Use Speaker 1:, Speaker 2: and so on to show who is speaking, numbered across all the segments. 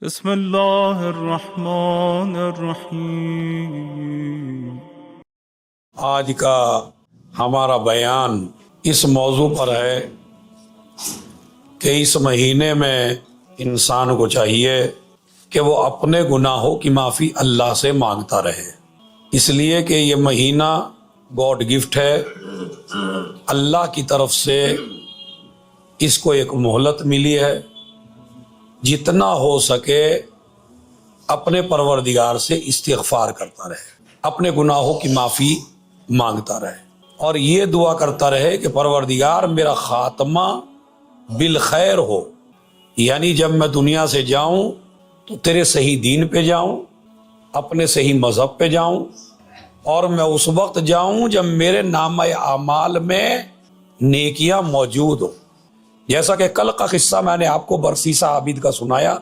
Speaker 1: بسم اللہ الرحمن الرحیم۔
Speaker 2: آج کا ہمارا بیان اس موضوع پر ہے کہ اس مہینے میں انسان کو چاہیے کہ وہ اپنے گناہوں کی معافی اللہ سے مانگتا رہے، اس لیے کہ یہ مہینہ گاڈ گفٹ ہے، اللہ کی طرف سے اس کو ایک مہلت ملی ہے، جتنا ہو سکے اپنے پروردگار سے استغفار کرتا رہے، اپنے گناہوں کی معافی مانگتا رہے، اور یہ دعا کرتا رہے کہ پروردگار میرا خاتمہ بالخیر ہو، یعنی جب میں دنیا سے جاؤں تو تیرے صحیح دین پہ جاؤں، اپنے صحیح مذہب پہ جاؤں، اور میں اس وقت جاؤں جب میرے نامہ اعمال میں نیکیاں موجود ہوں۔ جیسا کہ کل کا قصہ میں نے آپ کو برسیسہ عابد کا سنایا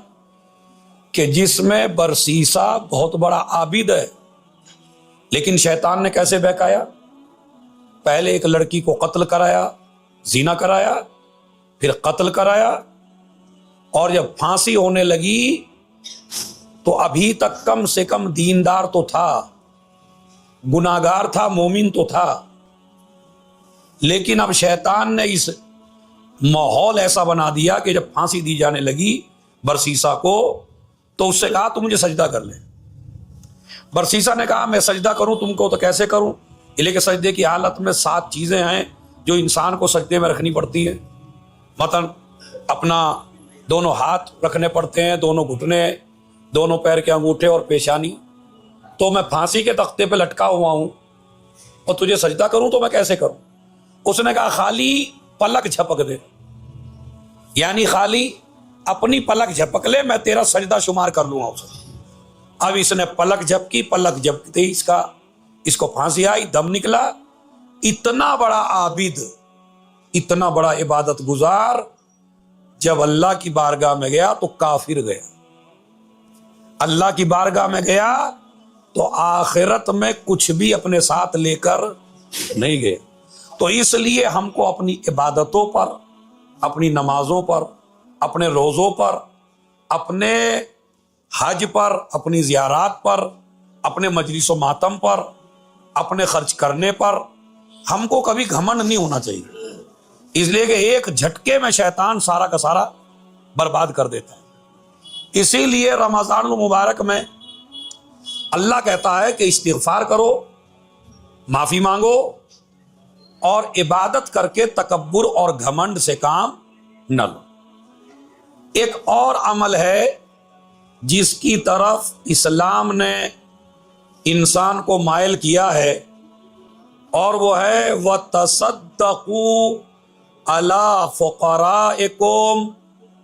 Speaker 2: کہ جس میں برسیسہ بہت بڑا عابد ہے، لیکن شیطان نے کیسے بہکایا؟ پہلے ایک لڑکی کو قتل کرایا، زنا کرایا، پھر قتل کرایا، اور جب پھانسی ہونے لگی تو ابھی تک کم سے کم دیندار تو تھا، گناہگار تھا، مومن تو تھا، لیکن اب شیطان نے اس ماحول ایسا بنا دیا کہ جب پھانسی دی جانے لگی برسیسہ کو تو اس سے کہا تم مجھے سجدہ کر لے۔ برسیسہ نے کہا میں سجدہ کروں تم کو تو کیسے کروں؟ اس لیے کہ سجدے کی حالت میں 7 چیزیں ہیں جو انسان کو سجدے میں رکھنی پڑتی ہیں، مثلا اپنا دونوں ہاتھ رکھنے پڑتے ہیں، دونوں گھٹنے، دونوں پیر کے انگوٹھے اور پیشانی۔ تو میں پھانسی کے تختے پہ لٹکا ہوا ہوں اور تجھے سجدہ کروں تو میں کیسے کروں؟ اس نے کہا خالی پلک جھپک دے، یعنی خالی اپنی پلک جھپک لے، میں تیرا سجدہ شمار کر لوں گا اسے۔ اب اس نے پلک جھپکی، پلک جھپکتے ہی اس کو پھانسی آئی، دم نکلا۔ اتنا بڑا عابد، اتنا بڑا عبادت گزار جب اللہ کی بارگاہ میں گیا تو کافر گیا، اللہ کی بارگاہ میں گیا تو آخرت میں کچھ بھی اپنے ساتھ لے کر نہیں گئے۔ تو اس لیے ہم کو اپنی عبادتوں پر، اپنی نمازوں پر، اپنے روزوں پر، اپنے حج پر، اپنی زیارات پر، اپنے مجلس و ماتم پر، اپنے خرچ کرنے پر ہم کو کبھی گھمنڈ نہیں ہونا چاہیے، اس لیے کہ ایک جھٹکے میں شیطان سارا کا سارا برباد کر دیتا ہے۔ اسی لیے رمضان المبارک میں اللہ کہتا ہے کہ استغفار کرو، معافی مانگو، اور عبادت کر کے تکبر اور گھمنڈ سے کام نہ لو۔ ایک اور عمل ہے جس کی طرف اسلام نے انسان کو مائل کیا ہے، اور وہ ہے وَتَصَدَّقُوا عَلَىٰ فُقَرَائِكُمْ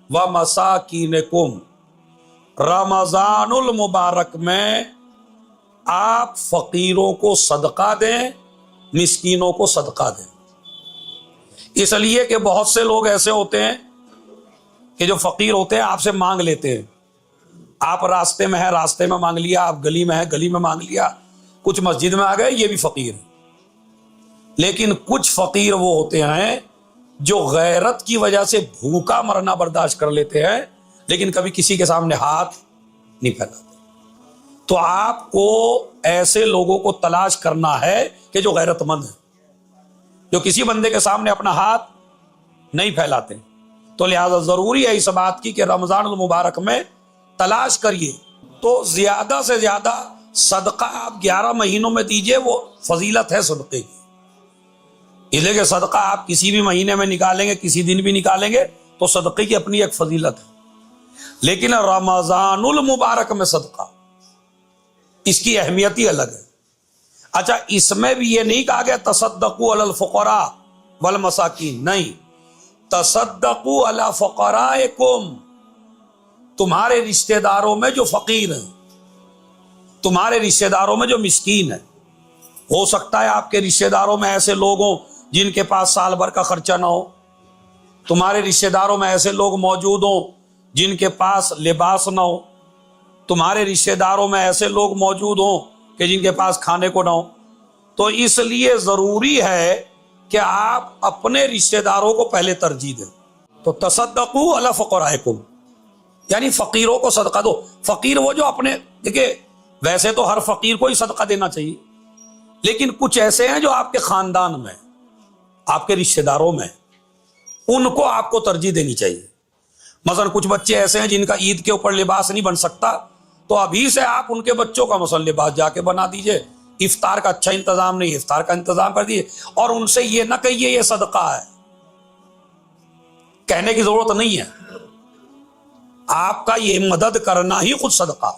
Speaker 2: وَمَسَاكِينِكُمْ۔ رمضان المبارک میں آپ فقیروں کو صدقہ دیں، مسکینوں کو صدقہ دیں۔ اس لیے کہ بہت سے لوگ ایسے ہوتے ہیں کہ جو فقیر ہوتے ہیں آپ سے مانگ لیتے ہیں، آپ راستے میں ہیں، راستے میں مانگ لیا، آپ گلی میں ہیں، گلی میں مانگ لیا، کچھ مسجد میں آ گئے، یہ بھی فقیر ہیں۔ لیکن کچھ فقیر وہ ہوتے ہیں جو غیرت کی وجہ سے بھوکا مرنا برداشت کر لیتے ہیں، لیکن کبھی کسی کے سامنے ہاتھ نہیں پھیلاتے۔ تو آپ کو ایسے لوگوں کو تلاش کرنا ہے کہ جو غیرت مند ہیں، جو کسی بندے کے سامنے اپنا ہاتھ نہیں پھیلاتے۔ تو لہذا ضروری ہے اس بات کی کہ رمضان المبارک میں تلاش کریے تو زیادہ سے زیادہ صدقہ آپ 11 مہینوں میں دیجئے، وہ فضیلت ہے صدقے کی، اس لیے کہ صدقہ آپ کسی بھی مہینے میں نکالیں گے، کسی دن بھی نکالیں گے تو صدقے کی اپنی ایک فضیلت ہے، لیکن رمضان المبارک میں صدقہ اس کی اہمیت ہی الگ ہے۔ اچھا، اس میں بھی یہ نہیں کہا گیا تصدقوا علی الفقراء والمساکین، نہیں، تصدقوا علی فقرائکم، تمہارے رشتہ داروں میں جو فقیر ہیں، تمہارے رشتہ داروں میں جو مسکین ہیں۔ ہو سکتا ہے آپ کے رشتہ داروں میں ایسے لوگ ہوں جن کے پاس سال بھر کا خرچہ نہ ہو، تمہارے رشتہ داروں میں ایسے لوگ موجود ہوں جن کے پاس لباس نہ ہو، تمہارے رشتہ داروں میں ایسے لوگ موجود ہوں کہ جن کے پاس کھانے کو نہ ہو۔ تو اس لیے ضروری ہے کہ آپ اپنے رشتہ داروں کو پہلے ترجیح دیں۔ تو تصدقوا علی فقرائکم، یعنی فقیروں کو صدقہ دو. فقیر وہ جو اپنے، دیکھیں ویسے تو ہر فقیر کو ہی صدقہ دینا چاہیے، لیکن کچھ ایسے ہیں جو آپ کے خاندان میں، آپ کے رشتہ داروں میں، ان کو آپ کو ترجیح دینی چاہیے. مثلا کچھ بچے ایسے ہیں جن کا عید کے اوپر لباس نہیں بن سکتا، تو ابھی سے آپ ان کے بچوں کا مثلا لباس جا کے بنا دیجئے. افطار کا اچھا انتظام نہیں، افطار کا انتظام کر دیجئے. اور ان سے یہ نہ کہیے یہ صدقہ ہے، کہنے کی ضرورت نہیں ہے. آپ کا یہ مدد کرنا ہی خود صدقہ.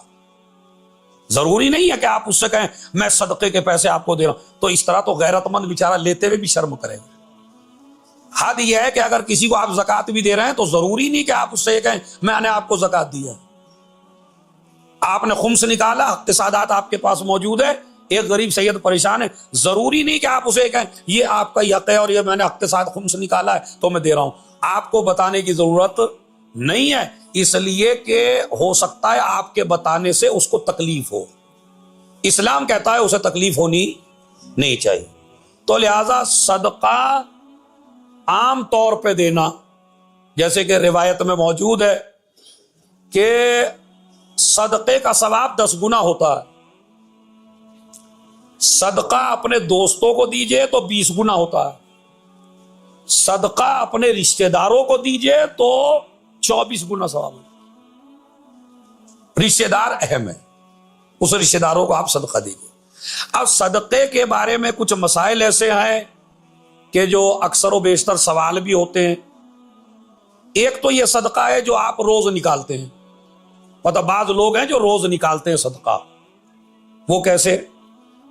Speaker 2: ضروری نہیں ہے کہ آپ اس سے کہیں میں صدقے کے پیسے آپ کو دے رہا ہوں، تو اس طرح تو غیرت مند بیچارہ لیتے ہوئے بھی شرم کرے گا. حد یہ ہے کہ اگر کسی کو آپ زکوٰۃ بھی دے رہے ہیں تو ضروری نہیں کہ آپ اس سے یہ کہیں میں نے آپ کو زکوٰۃ دیا. آپ نے خمس نکالا، اقتصادات آپ کے پاس موجود ہے، ایک غریب سید پریشان ہے، ضروری نہیں کہ آپ اسے کہیں یہ آپ کا حق ہے اور یہ میں نے اقتصاد خمس نکالا ہے تو میں دے رہا ہوں. آپ کو بتانے کی ضرورت نہیں ہے، اس لیے کہ ہو سکتا ہے آپ کے بتانے سے اس کو تکلیف ہو. اسلام کہتا ہے اسے تکلیف ہونی نہیں چاہیے. تو لہذا صدقہ عام طور پہ دینا، جیسے کہ روایت میں موجود ہے کہ صدقے کا ثواب 10 گنا ہوتا ہے. صدقہ اپنے دوستوں کو دیجئے تو 20 گنا ہوتا ہے. صدقہ اپنے رشتہ داروں کو دیجئے تو 24 گنا ثواب ہے. رشتہ دار اہم ہے، اس رشتہ داروں کو آپ صدقہ دیجئے. اب صدقے کے بارے میں کچھ مسائل ایسے ہیں کہ جو اکثر و بیشتر سوال بھی ہوتے ہیں. ایک تو یہ صدقہ ہے جو آپ روز نکالتے ہیں. مطلب بعض لوگ ہیں جو روز نکالتے ہیں صدقہ. وہ کیسے؟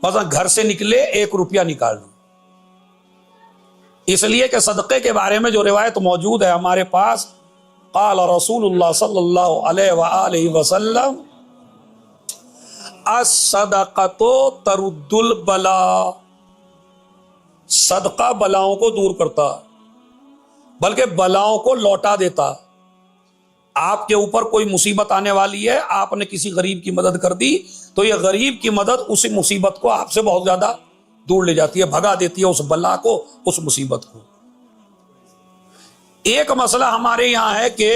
Speaker 2: مثلا گھر سے نکلے 1 روپیہ نکال دیں. اس لیے کہ صدقے کے بارے میں جو روایت موجود ہے ہمارے پاس، قال رسول اللہ صلی اللہ علیہ وآلہ وسلم الصدقۃ ترد البلاء. صدقہ بلاؤں کو دور کرتا، بلکہ بلاؤں کو لوٹا دیتا. آپ کے اوپر کوئی مصیبت آنے والی ہے، آپ نے کسی غریب کی مدد کر دی تو یہ غریب کی مدد اسی مصیبت کو آپ سے بہت زیادہ دور لے جاتی ہے، بھگا دیتی ہے اس بلا کو، اس مصیبت کو. ایک مسئلہ ہمارے یہاں ہے کہ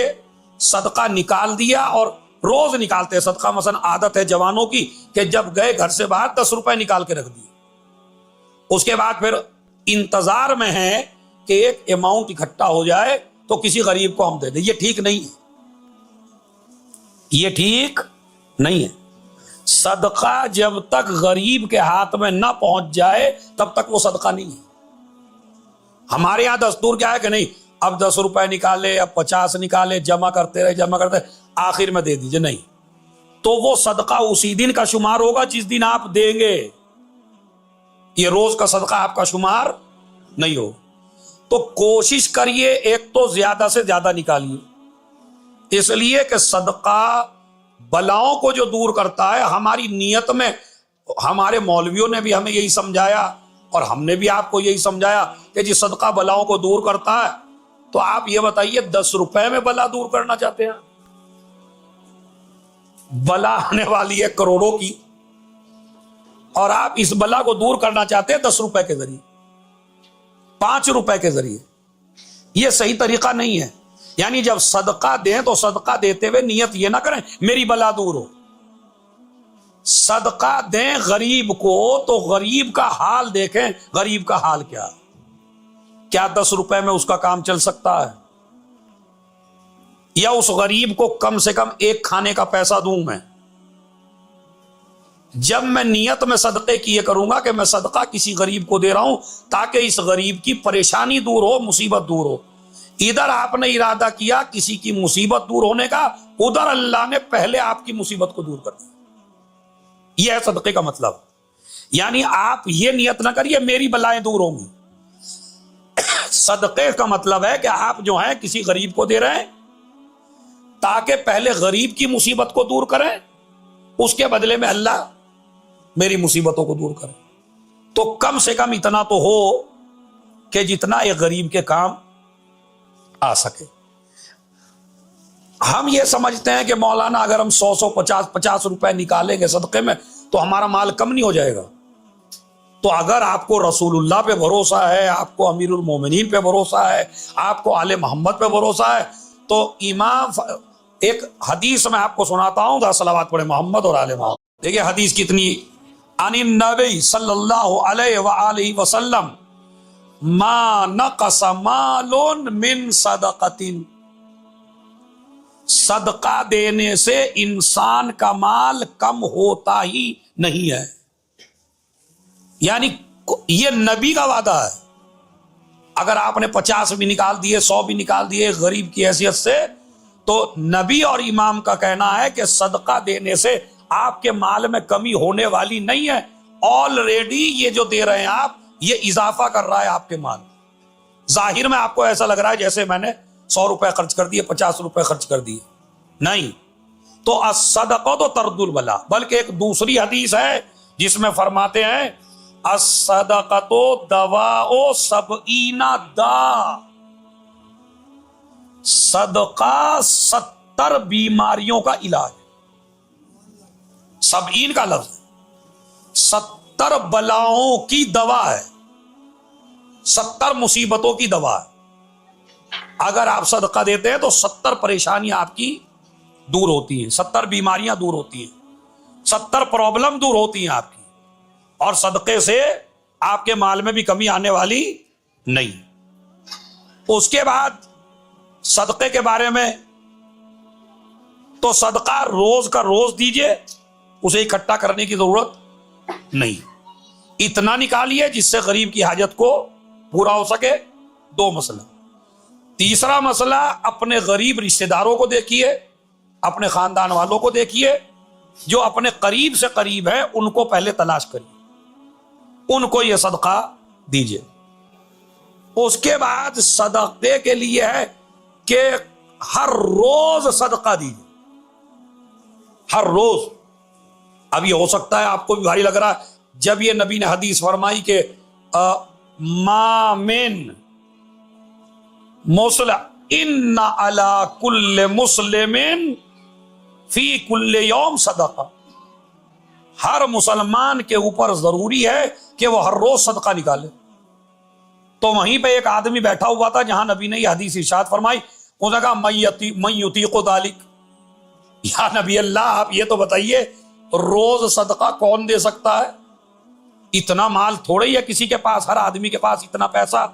Speaker 2: صدقہ نکال دیا اور روز نکالتے ہیں صدقہ. مثلا عادت ہے جوانوں کی کہ جب گئے گھر سے باہر 10 روپے نکال کے رکھ دیے، اس کے بعد پھر انتظار میں ہے کہ ایک اماؤنٹ اکٹھا ہو جائے تو کسی غریب کو ہم دے دیں. یہ ٹھیک نہیں ہے، یہ ٹھیک نہیں ہے. صدقہ جب تک غریب کے ہاتھ میں نہ پہنچ جائے تب تک وہ صدقہ نہیں ہے. ہمارے یہاں دستور کیا ہے کہ نہیں اب 10 روپے نکالے، اب 50 نکالے، جمع کرتے رہے، آخر میں دے دیجئے. نہیں، تو وہ صدقہ اسی دن کا شمار ہوگا جس دن آپ دیں گے. یہ روز کا صدقہ آپ کا شمار نہیں ہو. تو کوشش کریے ایک تو زیادہ سے زیادہ نکالیے، اس لیے کہ صدقہ بلاؤں کو جو دور کرتا ہے. ہماری نیت میں ہمارے مولویوں نے بھی ہمیں یہی سمجھایا اور ہم نے بھی آپ کو یہی سمجھایا کہ جی صدقہ بلاؤں کو دور کرتا ہے. تو آپ یہ بتائیے 10 روپے میں بلا دور کرنا چاہتے ہیں؟ بلا آنے والی ہے کروڑوں کی اور آپ اس بلا کو دور کرنا چاہتے ہیں 10 روپے کے ذریعے، 5 روپے کے ذریعے. یہ صحیح طریقہ نہیں ہے. یعنی جب صدقہ دیں تو صدقہ دیتے ہوئے نیت یہ نہ کریں میری بلا دور ہو. صدقہ دیں غریب کو تو غریب کا حال دیکھیں، غریب کا حال کیا 10 روپے میں اس کا کام چل سکتا ہے؟ یا اس غریب کو کم سے کم ایک کھانے کا پیسہ دوں میں؟ جب میں نیت میں صدقے کی یہ کروں گا کہ میں صدقہ کسی غریب کو دے رہا ہوں تاکہ اس غریب کی پریشانی دور ہو، مصیبت دور ہو. ادھر آپ نے ارادہ کیا کسی کی مصیبت دور ہونے کا، ادھر اللہ نے پہلے آپ کی مصیبت کو دور کر دیا. یہ ہے صدقے کا مطلب. یعنی آپ یہ نیت نہ کریے میری بلائیں دور ہوں گی. صدقے کا مطلب ہے کہ آپ جو ہیں کسی غریب کو دے رہے ہیں تاکہ پہلے غریب کی مصیبت کو دور کریں، اس کے بدلے میں اللہ میری مصیبتوں کو دور کرے. تو کم سے کم اتنا تو ہو کہ جتنا ایک غریب کے کام آ سکے. ہم یہ سمجھتے ہیں کہ مولانا اگر ہم 100-150 روپے نکالیں گے صدقے میں تو ہمارا مال کم نہیں ہو جائے گا. تو اگر آپ کو رسول اللہ پہ بھروسہ ہے، آپ کو امیر المومنین پہ بھروسہ ہے، آپ کو آل محمد پہ بھروسہ ہے، تو امام ایک حدیث میں آپ کو سناتا ہوں، 10 صلوات پڑھے محمد اور آل محمد۔ دیکھیں حدیث کتنی، عن النبی صلی اللہ علیہ وآلہ وسلم ما نقص مال من صدقۃ، صدقہ دینے سے انسان کا مال کم ہوتا ہی نہیں ہے۔ یعنی یہ نبی کا وعدہ ہے، اگر آپ نے 50 بھی نکال دیے، 100 بھی نکال دیے غریب کی حیثیت سے، تو نبی اور امام کا کہنا ہے کہ صدقہ دینے سے آپ کے مال میں کمی ہونے والی نہیں ہے، آلریڈی یہ جو دے رہے ہیں آپ، یہ اضافہ کر رہا ہے آپ کے مال۔ ظاہر میں آپ کو ایسا لگ رہا ہے جیسے میں نے 100 روپے خرچ کر دیے، 50 روپے خرچ کر دیے، نہیں۔ تو الصدقۃ ترد البلا، بلکہ ایک دوسری حدیث ہے جس میں فرماتے ہیں الصدقۃ دواء 70 داء، صدقہ 70 بیماریوں کا علاج۔ 70 کا لفظ 70 بلاؤں کی دوا ہے، 70 مصیبتوں کی دوا ہے۔ اگر آپ صدقہ دیتے ہیں تو 70 پریشانیاں آپ کی دور ہوتی ہیں، 70 بیماریاں دور ہوتی ہیں، 70 پرابلم دور ہوتی ہیں آپ کی، اور صدقے سے آپ کے مال میں بھی کمی آنے والی نہیں۔ اس کے بعد صدقے کے بارے میں، تو صدقہ روز کا روز دیجئے، اسے اکٹھا کرنے کی ضرورت نہیں، اتنا نکالیے جس سے غریب کی حاجت کو پورا ہو سکے۔ 2 مسئلہ۔ تیسرا مسئلہ، اپنے غریب رشتہ داروں کو دیکھیے، اپنے خاندان والوں کو دیکھیے، جو اپنے قریب سے قریب ہے ان کو پہلے تلاش کریے، ان کو یہ صدقہ دیجئے۔ اس کے بعد صدقے کے لیے ہے کہ ہر روز صدقہ دیجئے، ہر روز۔ اب یہ ہو سکتا ہے آپ کو بھی بھاری لگ رہا ہے، جب یہ نبی نے حدیث فرمائی کہ ما من مسلم ان علی کل مسلم فی کل یوم صدقہ، ہر مسلمان کے اوپر ضروری ہے کہ وہ ہر روز صدقہ نکالے۔ تو وہیں پہ ایک آدمی بیٹھا ہوا تھا جہاں نبی نے یہ حدیث ارشاد فرمائی، انہوں نے کہا من یطیق ذلک، یا نبی اللہ آپ یہ تو بتائیے روز صدقہ کون دے سکتا ہے؟ اتنا مال تھوڑے ہی ہے کسی کے پاس، ہر آدمی کے پاس اتنا پیسہ۔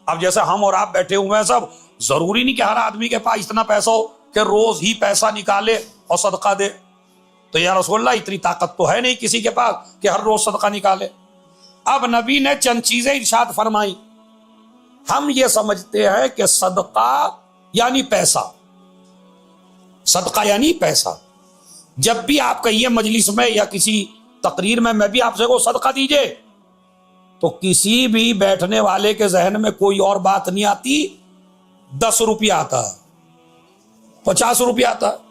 Speaker 2: اب جیسے ہم اور آپ بیٹھے ہوئے ہیں سب، ضروری نہیں کہ ہر آدمی کے پاس اتنا پیسہ ہو کہ روز ہی پیسہ نکالے اور صدقہ دے۔ تو یا رسول اللہ اتنی طاقت تو ہے نہیں کسی کے پاس کہ ہر روز صدقہ نکالے۔ اب نبی نے چند چیزیں ارشاد فرمائی۔ ہم یہ سمجھتے ہیں کہ صدقہ یعنی پیسہ، صدقہ یعنی پیسہ۔ جب بھی آپ کہیے مجلس میں یا کسی تقریر میں بھی آپ سے کو صدقہ دیجئے، تو کسی بھی بیٹھنے والے کے ذہن میں کوئی اور بات نہیں آتی۔ 10 روپیہ آتا ہے، 50 روپیہ آتا ہے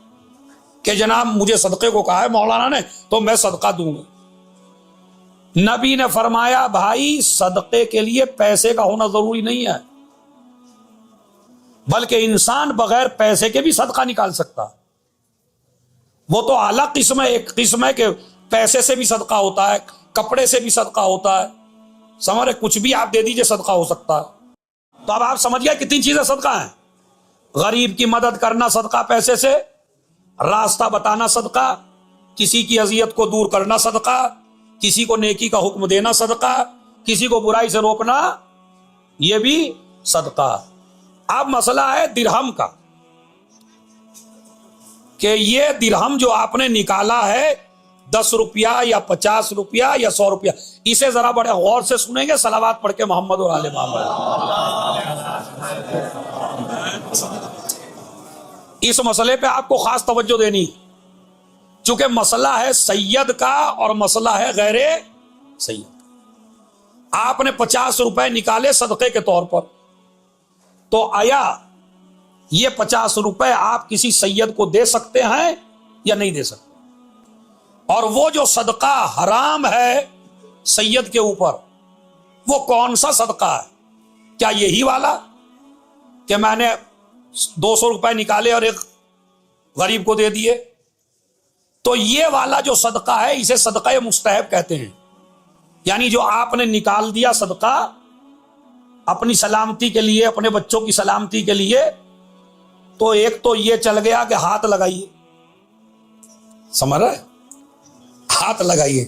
Speaker 2: کہ جناب مجھے صدقے کو کہا ہے مولانا نے تو میں صدقہ دوں گا۔ نبی نے فرمایا بھائی صدقے کے لیے پیسے کا ہونا ضروری نہیں ہے، بلکہ انسان بغیر پیسے کے بھی صدقہ نکال سکتا۔ وہ تو اعلیٰ قسم ہے، ایک قسم ہے کہ پیسے سے بھی صدقہ ہوتا ہے، کپڑے سے بھی صدقہ ہوتا ہے، سمجھ کچھ بھی آپ دے دیجئے صدقہ ہو سکتا ہے۔ تو اب آپ سمجھ گئے کتنی چیزیں صدقہ ہیں۔ غریب کی مدد کرنا صدقہ پیسے سے، راستہ بتانا صدقہ، کسی کی اذیت کو دور کرنا صدقہ، کسی کو نیکی کا حکم دینا صدقہ، کسی کو برائی سے روکنا یہ بھی صدقہ۔ اب مسئلہ ہے درہم کا، کہ یہ درہم جو آپ نے نکالا ہے 10 روپیہ یا 50 روپیہ یا 100 روپیہ، اسے ذرا بڑے غور سے سنیں گے، صلوات پڑھ کے محمد اور آل محمد۔ اس مسئلے پہ آپ کو خاص توجہ دینی، چونکہ مسئلہ ہے سید کا اور مسئلہ ہے غیر سید کا۔ آپ نے 50 روپے نکالے صدقے کے طور پر، تو آیا یہ 50 روپے آپ کسی سید کو دے سکتے ہیں یا نہیں دے سکتے؟ اور وہ جو صدقہ حرام ہے سید کے اوپر، وہ کون سا صدقہ ہے؟ کیا یہی والا کہ میں نے 200 روپے نکالے اور ایک غریب کو دے دیے؟ تو یہ والا جو صدقہ ہے اسے صدقہ مستحب کہتے ہیں، یعنی جو آپ نے نکال دیا صدقہ اپنی سلامتی کے لیے، اپنے بچوں کی سلامتی کے لیے، تو ایک تو یہ چل گیا کہ ہاتھ لگائیے، سمجھ رہے؟ ہاتھ لگائیے،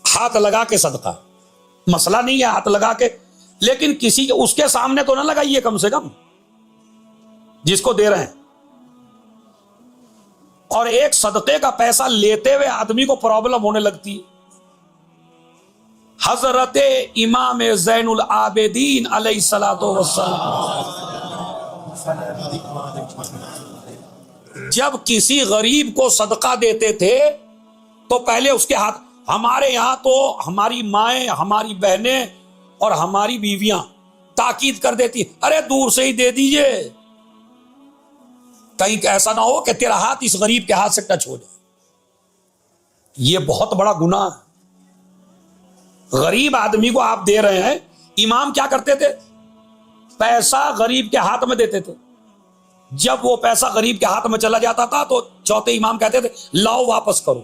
Speaker 2: ہاتھ لگا کے صدقہ، مسئلہ نہیں ہے ہاتھ لگا کے، لیکن کسی اس کے سامنے تو نہ لگائیے کم سے کم جس کو دے رہے ہیں. اور ایک صدقے کا پیسہ لیتے ہوئے آدمی کو پرابلم ہونے لگتی ہے. حضرت امام زین العابدین علیہ الصلوۃ والسلام جب کسی غریب کو صدقہ دیتے تھے تو پہلے اس کے ہاتھ، ہمارے یہاں تو ہماری مائیں، ہماری بہنیں اور ہماری بیویاں تاکید کر دیتی، ارے دور سے ہی دے دیجئے، کہیں ایسا نہ ہو کہ تیرا ہاتھ اس غریب کے ہاتھ سے ٹچ ہو جائے. یہ بہت بڑا گناہ ہے. غریب آدمی کو آپ دے رہے ہیں. امام کیا کرتے تھے؟ پیسہ غریب کے ہاتھ میں دیتے تھے. جب وہ پیسہ غریب کے ہاتھ میں چلا جاتا تھا تو چوتھے امام کہتے تھے لاؤ واپس کرو.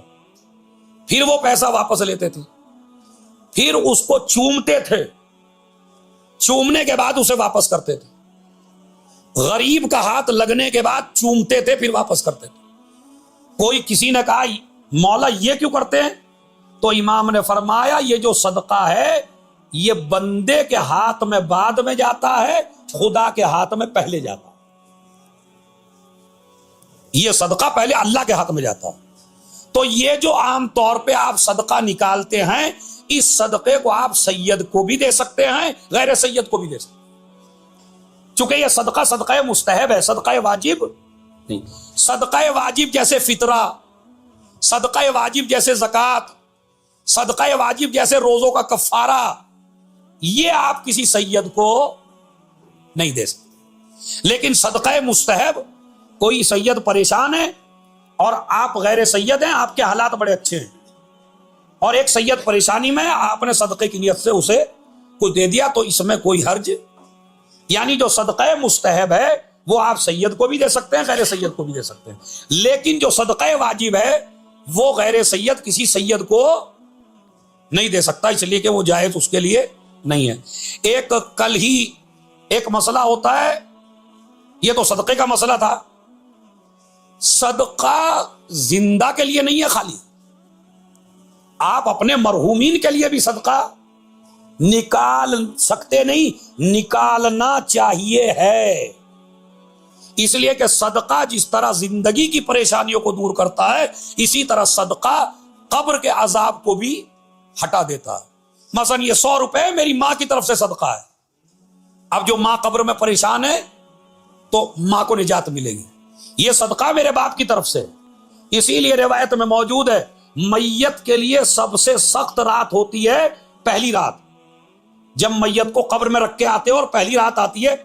Speaker 2: پھر وہ پیسہ واپس لیتے تھے، پھر اس کو چومتے تھے، چومنے کے بعد اسے واپس کرتے تھے. غریب کا ہاتھ لگنے کے بعد چومتے تھے، پھر واپس کرتے تھے. کوئی کسی نے کہا مولا یہ کیوں کرتے ہیں؟ تو امام نے فرمایا یہ جو صدقہ ہے یہ بندے کے ہاتھ میں بعد میں جاتا ہے، خدا کے ہاتھ میں پہلے جاتا ہے. یہ صدقہ پہلے اللہ کے ہاتھ میں جاتا ہے. تو یہ جو عام طور پہ آپ صدقہ نکالتے ہیں، اس صدقے کو آپ سید کو بھی دے سکتے ہیں، غیر سید کو بھی دے سکتے ہیں. چونکہ یہ صدقہ صدقہ مستحب ہے، صدقہ واجب نہیں. صدقہ واجب جیسے فطرہ، صدقہ واجب جیسے زکوٰۃ، صدقہ واجب جیسے روزوں کا کفارہ، یہ آپ کسی سید کو نہیں دے سکتے. لیکن صدقہ مستحب، کوئی سید پریشان ہے اور آپ غیر سید ہیں، آپ کے حالات بڑے اچھے ہیں اور ایک سید پریشانی میں، آپ نے صدقے کی نیت سے اسے کوئی دے دیا تو اس میں کوئی حرج. یعنی جو صدقہ مستحب ہے وہ آپ سید کو بھی دے سکتے ہیں، غیر سید کو بھی دے سکتے ہیں. لیکن جو صدقہ واجب ہے وہ غیر سید کسی سید کو نہیں دے سکتا، اس لیے کہ وہ جائز اس کے لیے نہیں ہے. ایک کل ہی ایک مسئلہ ہوتا ہے، یہ تو صدقے کا مسئلہ تھا. صدقہ زندہ کے لیے نہیں ہے خالی، آپ اپنے مرحومین کے لیے بھی صدقہ نکال سکتے، نہیں نکالنا چاہیے ہے. اس لیے کہ صدقہ جس طرح زندگی کی پریشانیوں کو دور کرتا ہے، اسی طرح صدقہ قبر کے عذاب کو بھی ہٹا دیتا ہے. مثلا یہ 100 روپے میری ماں کی طرف سے صدقہ ہے. اب جو ماں قبر میں پریشان ہے تو ماں کو نجات ملے گی. یہ صدقہ میرے باپ کی طرف سے. اسی لیے روایت میں موجود ہے میت کے لیے سب سے سخت رات ہوتی ہے پہلی رات. جب میت کو قبر میں رکھ کے آتے ہو اور پہلی رات آتی ہے،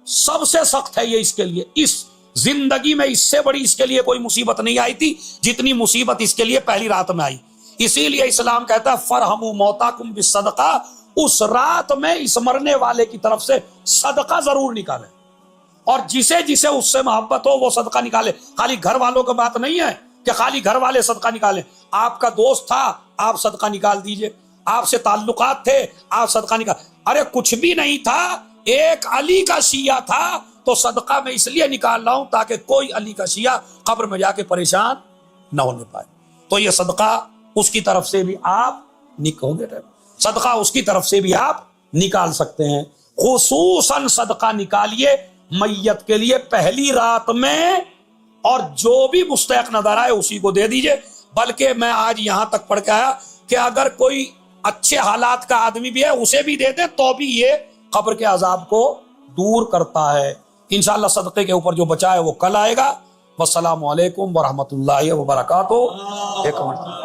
Speaker 2: سب سے سخت ہے یہ اس کے لیے. اس زندگی میں اس سے بڑی اس کے لیے کوئی مصیبت نہیں آئی تھی جتنی مصیبت اس کے لیے پہلی رات میں آئی. اسی لیے اسلام کہتا ہے فرحموا موتاکم بالصدقہ. اس رات میں اس مرنے والے کی طرف سے صدقہ ضرور نکالے، اور جسے جسے اس سے محبت ہو وہ صدقہ نکالے. خالی گھر والوں کی بات نہیں ہے کہ خالی گھر والے صدقہ نکالیں. آپ کا دوست تھا، آپ صدقہ نکال دیجئے. آپ سے تعلقات تھے، آپ صدقہ نکال. ارے کچھ بھی نہیں تھا، ایک علی کا شیعہ تھا تو صدقہ میں اس لیے نکال رہا ہوں تاکہ کوئی علی کا شیعہ قبر میں جا کے پریشان نہ ہونے پائے. تو یہ صدقہ اس کی طرف سے بھی آپ صدقہ اس کی طرف سے بھی آپ نکال سکتے ہیں. خصوصاً صدقہ نکالیے میت کے لیے پہلی رات میں، اور جو بھی مستحق نظر آئے اسی کو دے دیجئے. بلکہ میں آج یہاں تک پڑھ کے آیا کہ اگر کوئی اچھے حالات کا آدمی بھی ہے اسے بھی دے دے تو بھی یہ قبر کے عذاب کو دور کرتا ہے. انشاءاللہ صدقے کے اوپر جو بچا ہے وہ کل آئے گا. والسلام علیکم ورحمۃ اللہ وبرکاتہ. ایک منٹ